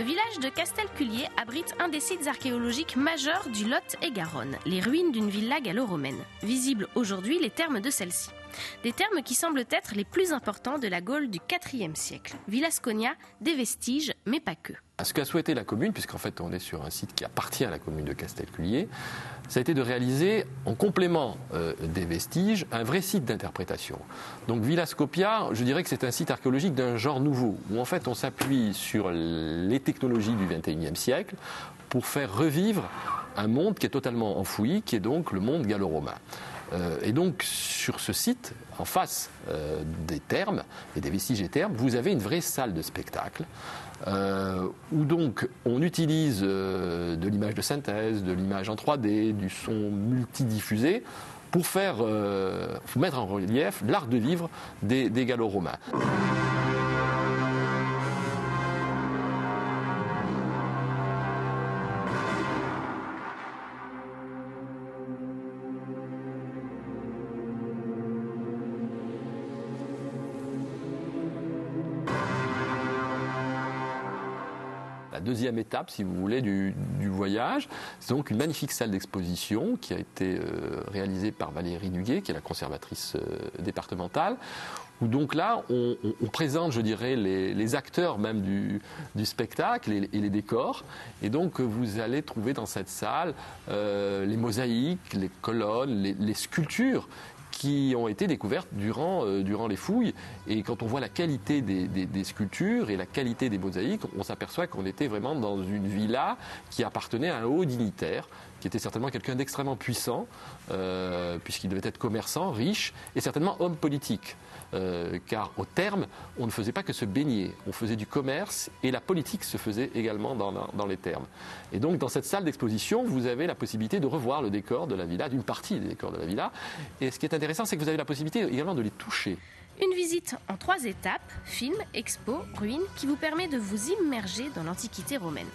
village de Castelculier abrite un des sites archéologiques majeurs du Lot-et-Garonne, les ruines d'une villa gallo-romaine. Visibles aujourd'hui les thermes de celle-ci. Des thermes qui semblent être les plus importants de la Gaule du IVe siècle. Villa Sconia, des vestiges, mais pas que. Ce qu'a souhaité la commune, puisqu'en fait on est sur un site qui appartient à la commune de Castelculier, ça a été de réaliser, en complément des vestiges, un vrai site d'interprétation. Donc Villa Scopia, je dirais que c'est un site archéologique d'un genre nouveau, où en fait on s'appuie sur les technologies du XXIe siècle pour faire revivre un monde qui est totalement enfoui, qui est donc le monde gallo-romain. Et donc sur ce site, en face des thermes et des vestiges des thermes, vous avez une vraie salle de spectacle où donc on utilise de l'image de synthèse, de l'image en 3D, du son multidiffusé pour mettre en relief l'art de vivre des gallo-romains. La deuxième étape, si vous voulez, du voyage, c'est donc une magnifique salle d'exposition qui a été réalisée par Valérie Duguet, qui est la conservatrice départementale, où donc là, on présente, je dirais, les acteurs même du spectacle et les décors. Et donc, vous allez trouver dans cette salle les mosaïques, les colonnes, les sculptures qui ont été découvertes durant les fouilles. Et quand on voit la qualité des sculptures et la qualité des mosaïques, on s'aperçoit qu'on était vraiment dans une villa qui appartenait à un haut dignitaire, qui était certainement quelqu'un d'extrêmement puissant, puisqu'il devait être commerçant, riche, et certainement homme politique. Car au terme, on ne faisait pas que se baigner, on faisait du commerce et la politique se faisait également dans les termes. Et donc dans cette salle d'exposition, vous avez la possibilité de revoir le décor de la villa, d'une partie des décors de la villa. Et ce qui est intéressant, c'est que vous avez la possibilité également de les toucher. Une visite en 3 étapes, film, expo, ruines, qui vous permet de vous immerger dans l'Antiquité romaine.